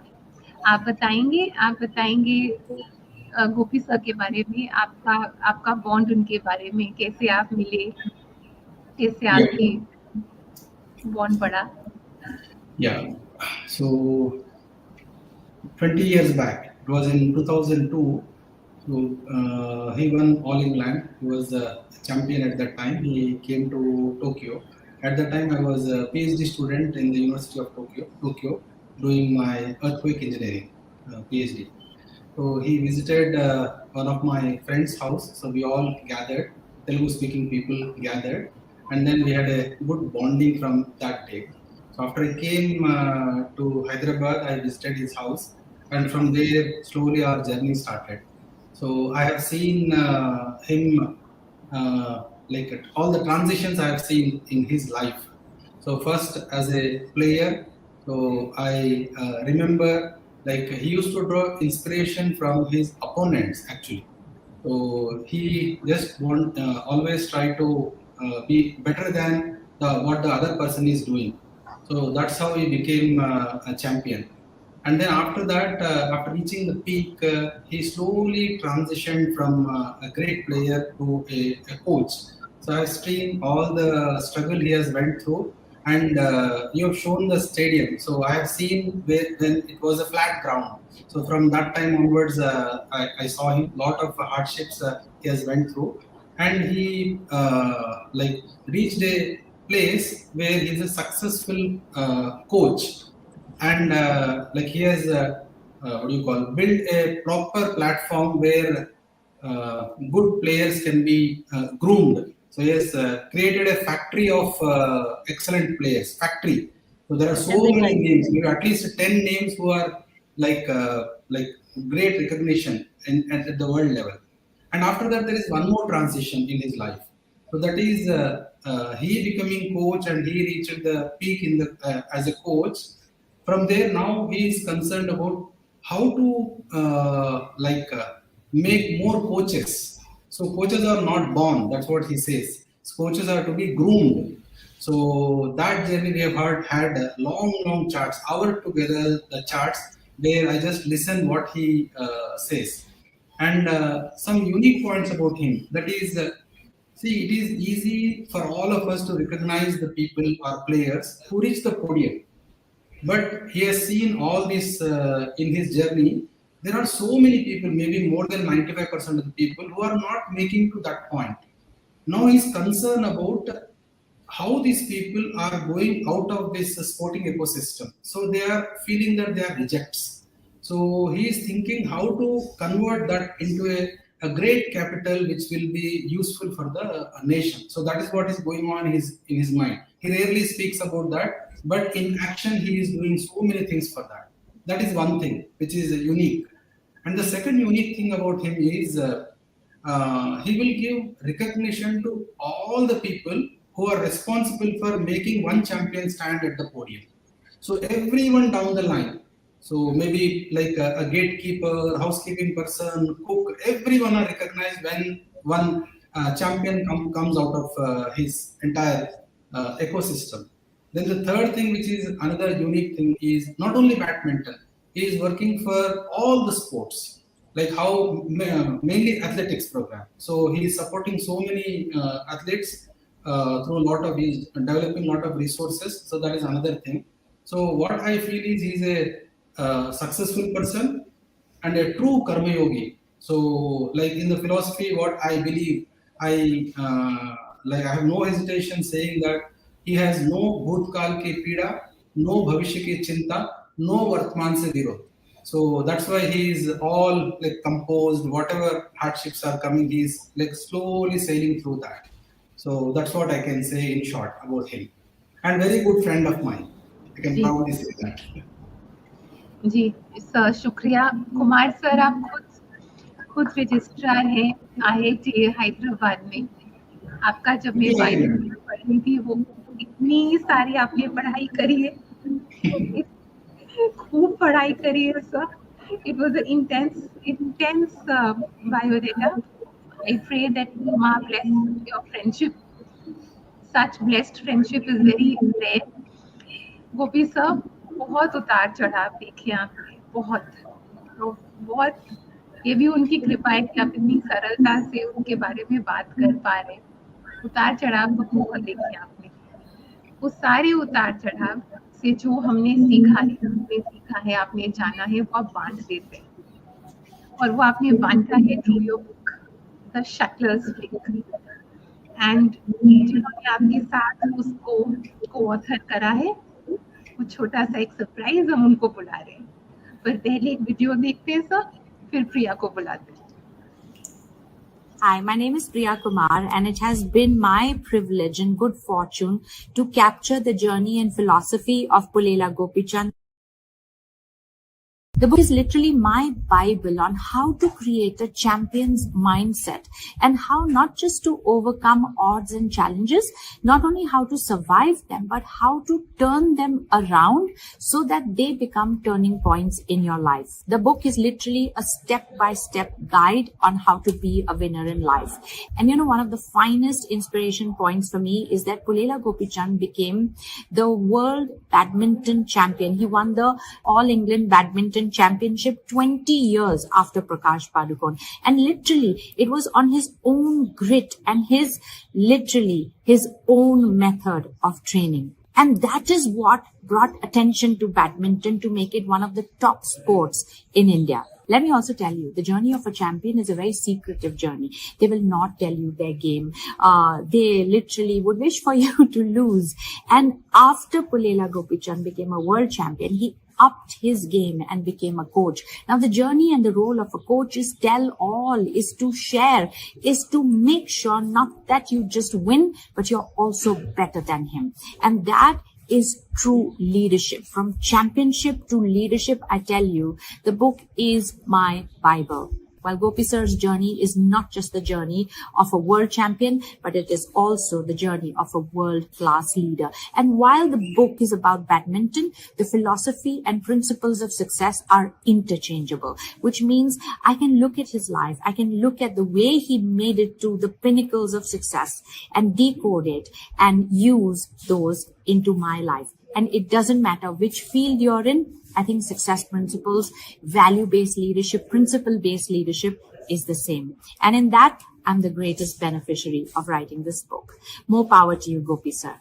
आप बताएंगे गोपी sir के बारे में, आपका आपका bond उनके बारे में, कैसे आप मिले, कैसे Yeah. आपकी बॉन्ड बढ़ा। Yeah. So, 20 years back, it was in 2002. So, he won All England. He was a champion at that time. He came to Tokyo. At that time, I was a PhD student in the University of Tokyo, doing my earthquake engineering PhD. So he visited one of my friend's house. So we all gathered, Telugu speaking people gathered, and then we had a good bonding from that day. So after I came to Hyderabad, I visited his house, and from there slowly our journey started. So I have seen him like all the transitions I have seen in his life. So first as a player, so I remember like he used to draw inspiration from his opponents actually. So he just want always try to be better than what the other person is doing. So that's how he became a champion. And then after that, after reaching the peak, he slowly transitioned from a great player to a coach. So I've seen all the struggle he has went through, and you have shown the stadium. So I have seen when it was a flat ground. So from that time onwards, I saw him lot of hardships he has went through, and he like reached a place where he's a successful coach, and like he has what do you call built a proper platform where good players can be groomed. So he has created a factory of excellent players. Factory. So there are so Every many time. names. There are at least 10 names who are like great recognition at the world level. And after that, there is one more transition in his life. So that is he becoming coach, and he reached the peak in the as a coach. From there, now he is concerned about how to make more coaches. So coaches are not born. That's what he says. So coaches are to be groomed. So that journey we have had long charts, hour together the charts where I just listen what he says, and some unique points about him. That is, see, it is easy for all of us to recognize the people or players who reach the podium, but he has seen all this in his journey. There are so many people, maybe more than 95% of the people, who are not making to that point. Now he's concerned about how these people are going out of this sporting ecosystem. So they are feeling that they are rejects. So he is thinking how to convert that into a great capital which will be useful for the nation. So that is what is going on in his mind. He rarely speaks about that, but in action he is doing so many things for that. That is one thing which is unique. And the second unique thing about him is he will give recognition to all the people who are responsible for making one champion stand at the podium. So everyone down the line. So maybe like a gatekeeper, housekeeping person, cook, everyone are recognized when one champion comes out of his entire ecosystem. Then the third thing, which is another unique thing, is not only badminton. He is working for all the sports like how mainly athletics program. So he is supporting so many athletes through a lot of, he's developing a lot of resources. So that is another thing. So what I feel is he's a successful person and a true karma yogi. So like in the philosophy, what I believe, I like I have no hesitation saying that he has no bhutkal ke pida, no bhavishya ke chinta, no vartman se virod. So that's why he is all like composed. Whatever hardships are coming, he's like slowly sailing through that. So that's what I can say in short about him. And very good friend of mine. I can ji proudly say that. Ji sir, शुक्रिया। Kumar sir, आप खुद registrar हैं IIT Hyderabad में। आपका जब मैं Yeah. Biology पढ़ रही थी, वो इतनी सारी आपने पढ़ाई करी है, खूब पढ़ाई करी है sir. It was an intense biodata. I pray that Ma bless your friendship. Such blessed friendship is very rare. Gopi sir, बहुत उतार चढ़ाव देखे आपने, बहुत। ये भी उनकी कृपा है कि आप इतनी सरलता से उनके बारे में बात कर पा रहे हैं। उतार चढ़ाव तो बहुत देखे आपने। वो सारे उतार चढ़ाव से जो हमने सीखा है, आपने जाना है, वो आप बांट देते हैं, और वो आपने बांटा है through your book the shuttlers flick. And जिन्होंने आपके साथ उसको को ऑथर करा है, वो छोटा सा एक सरप्राइज हम उनको बुला रहे हैं। पर पहले एक वीडियो देखते हैं सर, फिर प्रिया को बुलाते हैं। Hi, my name is Priya Kumar, and it has been my privilege and good fortune to capture the journey and philosophy of Pullela Gopichand. The book is literally my Bible on how to create a champion's mindset and how not just to overcome odds and challenges, not only how to survive them, but how to turn them around so that they become turning points in your life. The book is literally a step-by-step guide on how to be a winner in life. And one of the finest inspiration points for me is that Pullela Gopichand became the world badminton champion. He won the All England Badminton Championship 20 years after Prakash Padukone, and literally it was on his own grit and his own method of training. And that is what brought attention to badminton to make it one of the top sports in India. Let me also tell you, the journey of a champion is a very secretive journey. They will not tell you their game. They literally would wish for you to lose. And after Pullela Gopichand became a world champion, he upped his game and became a coach. Now, the journey and the role of a coach is tell all, is to share, is to make sure not that you just win, but you're also better than him. And that is true leadership. From championship to leadership, I tell you, the book is my Bible. While Gopi Sir's journey is not just the journey of a world champion, but it is also the journey of a world-class leader. And while the book is about badminton, the philosophy and principles of success are interchangeable, which means I can look at his life, I can look at the way he made it to the pinnacles of success and decode it and use those into my life. And it doesn't matter which field you're in. I think success principles, value-based leadership, principle-based leadership is the same. And in that, I'm the greatest beneficiary of writing this book. More power to you, Gopi sir.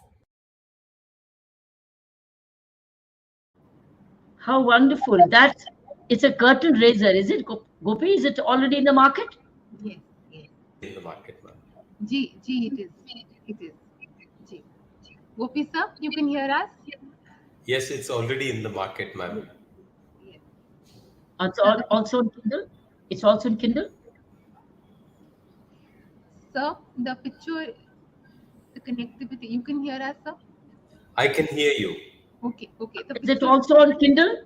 How wonderful. It's a curtain raiser, is it, Gopi? Is it already in the market? Yes. In the market, ma'am. Ji, it is. Ji. Gopi sir, you can hear us? Yes, it's already in the market, ma'am. Yes. It's also on Kindle? It's also in Kindle? Sir, the picture, the connectivity, you can hear us, sir? I can hear you. Okay. Is it also on Kindle?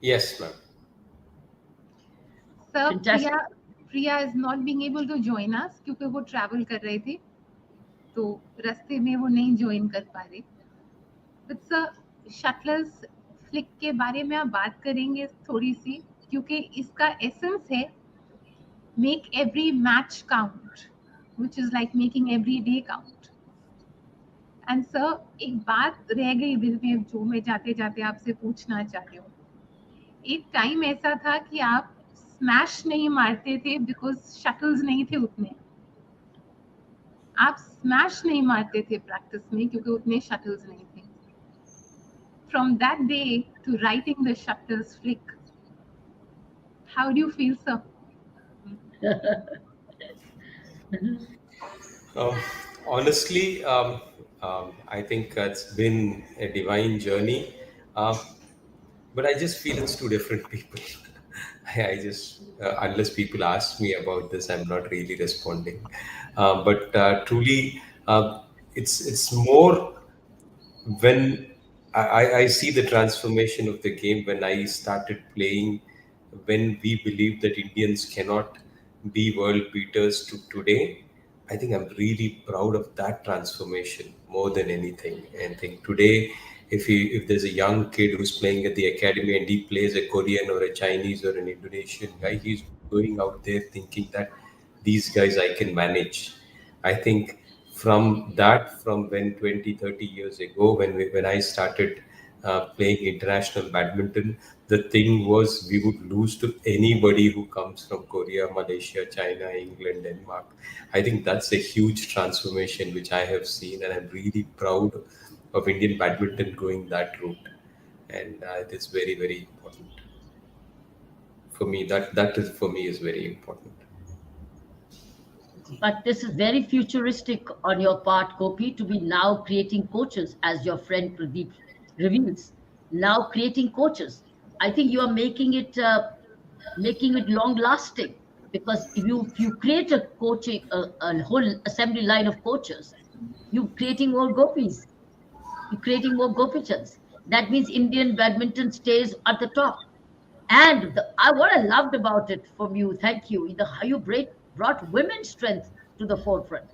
Yes, ma'am. Sir, Fantastic. Priya is not being able to join us क्योंकि वो travel कर रहे थे, तो रास्ते में वो नहीं join कर पा रहे। But sir, शटलर्स फ्लिक के बारे में आप बात करेंगे थोड़ी सी, क्योंकि इसका essence है make every match count, which is like making every day count. And sir, एक बात रह गई दिल में जो मैं जाते जाते आपसे पूछना चाह रही हूँ। एक टाइम ऐसा था कि आप स्मैश नहीं मारते थे बिकॉज शटल्स नहीं थे उतने. आप स्मैश नहीं मारते थे प्रैक्टिस में क्योंकि उतने शटल्स नहीं थे. From that day to writing the shuttles flick, how do you feel, sir? Um, Honestly, I think it's been a divine journey. Um, but I just feel it's two different people. I just, unless people ask me about this, I'm not really responding. But truly, it's more when I see the transformation of the game when I started playing, when we believe that Indians cannot be world beaters to today. I think I'm really proud of that transformation more than anything. And think today, if there's a young kid who's playing at the academy and he plays a Korean or a Chinese or an Indonesian guy, he's going out there thinking that these guys I can manage. I think from when 20, 30 years ago, when I started playing international badminton, the thing was we would lose to anybody who comes from Korea, Malaysia, China, England, Denmark. I think that's a huge transformation which I have seen, and I'm really proud of Indian badminton going that route. And it is very, very important for me. That is for me is very important. But this is very futuristic on your part, Gopi, to be now creating coaches, as your friend Pradeep reveals. Now creating coaches. I think you are making it long lasting, because if you create a whole assembly line of coaches, you're creating more gopis, you're creating more gopichands. That means Indian badminton stays at the top. And what I loved about it from you, thank you, how you brought women's strength to the forefront,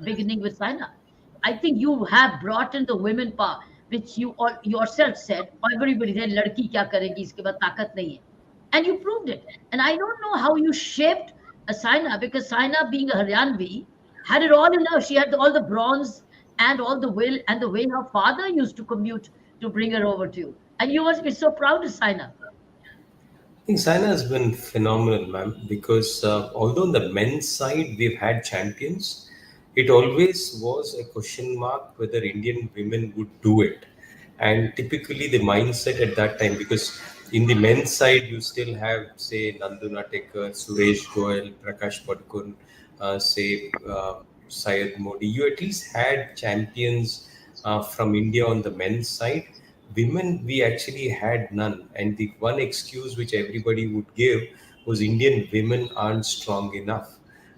beginning with Saina. I think you have brought in the women power, which you all yourself said, everybody said, ladki kya karegi, iske baad taakat nahi hai. And you proved it. And I don't know how you shaped a Saina, because Saina, being a Haryanvi, had it all in her. She had all the bronze and all the will, and the way her father used to commute to bring her over to you. And you must be so proud of Saina. I think Saina has been phenomenal, ma'am, because although on the men's side we've had champions, it always was a question mark whether Indian women would do it. And typically the mindset at that time, because in the men's side you still have, say, Nandu Natekar, Suresh Goyal, Prakash Padukun, Syed Modi. You at least had champions from India on the men's side. Women, we actually had none. And the one excuse which everybody would give was Indian women aren't strong enough.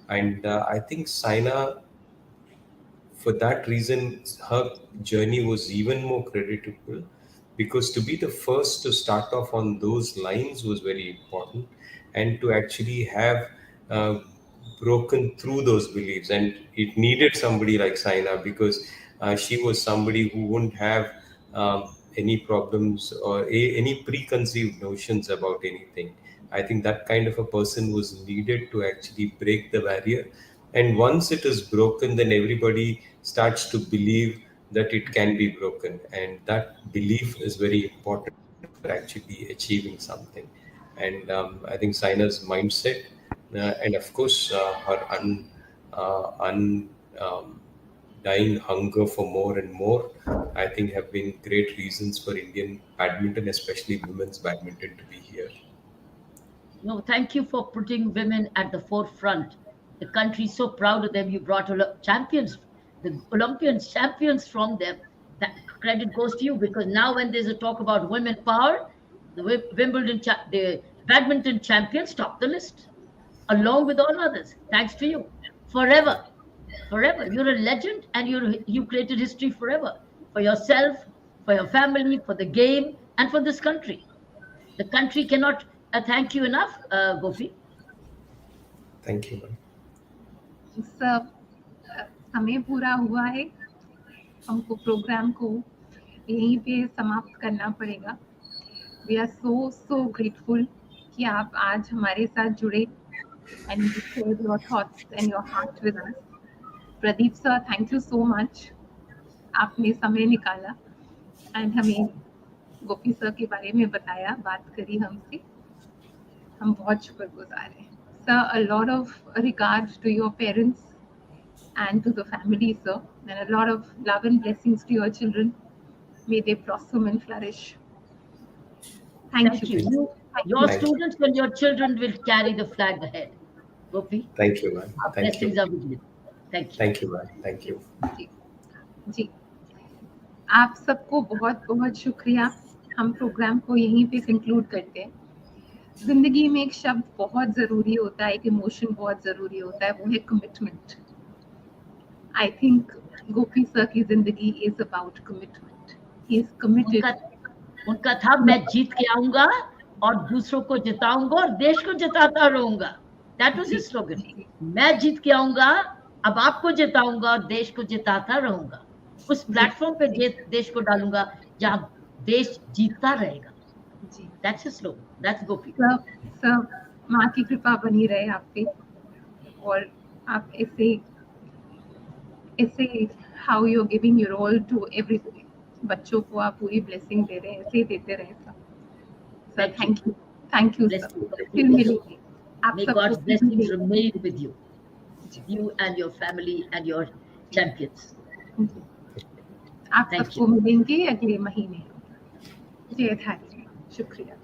And I think Saina, for that reason, her journey was even more creditable, because to be the first to start off on those lines was very important, and to actually have uh, broken through those beliefs. And it needed somebody like Saina, because she was somebody who wouldn't have any problems or any preconceived notions about anything. I think that kind of a person was needed to actually break the barrier. And once it is broken, then everybody starts to believe that it can be broken. And that belief is very important for actually achieving something. And I think Saina's mindset, and of course, her dying hunger for more and more, I think have been great reasons for Indian badminton, especially women's badminton, to be here. No, thank you for putting women at the forefront. The country is so proud of them. You brought champions, the Olympians, champions from them. That credit goes to you, because now when there's a talk about women power, the the badminton champions top the list, along with all others. Thanks to you, forever, forever. You're a legend, and you created history forever, for yourself, for your family, for the game, and for this country. The country cannot thank you enough, Gopi. Thank you, ma'am. सब समय पूरा हुआ है, हमको programme को यहीं पे समाप्त करना पड़ेगा. वी आर सो ग्रेटफुल कि आप आज हमारे साथ जुड़े and you shared your thoughts and your heart with us. Pradeep sir, thank you so much, आपने समय निकाला एंड हमें गोपी सर के बारे में बताया, बात करी हमसे. हम बहुत शुक्रगुजार हैं sir. A lot of regards to your parents and to the family, sir, and a lot of love and blessings to your children. May they blossom and flourish. Thank Thank you. you. Thank Your you. Thank you. students and your children will carry the flag ahead. Gopi, Thank you, man. our Thank you. blessings are with you. Thank you. Thank you, man. Thank you. जी जी, आप सबको बहुत बहुत शुक्रिया. हम programme को यहीं पे conclude करते हैं. जिंदगी में एक शब्द बहुत ज़रूरी होता है, एक इमोशन बहुत ज़रूरी होता है, वो है commitment. I think Gopi sir की जिंदगी is about commitment. He is committed. उनका था मैं जीत के आऊंगा और दूसरों को जिताऊंगा और देश को जिताता रहूंगा. That was his slogan. मैं जीत के आऊंगा, अब आपको जिताऊंगा और देश को जिताता रहूंगा. उस प्लेटफॉर्म पे देश को डालूंगा जहां देश जीतता रहेगा. जी that's his slogan. That's Gopi. Sir, माँ की कृपा बनी रहे आप पे, और आप ऐसे how you are giving your all to everybody. बच्चों को आप पूरी ब्लेसिंग दे रहे हैं, ऐसे ही देते रहे sir. Sir thank you sir. फिर मिलेंगे. आप May सबको God's फिर blessings मिलेंगे. remain with you. You and your family and your champions. आप Thank सबको मिलेंगे अगले महीने. जय धारी. शुक्रिया.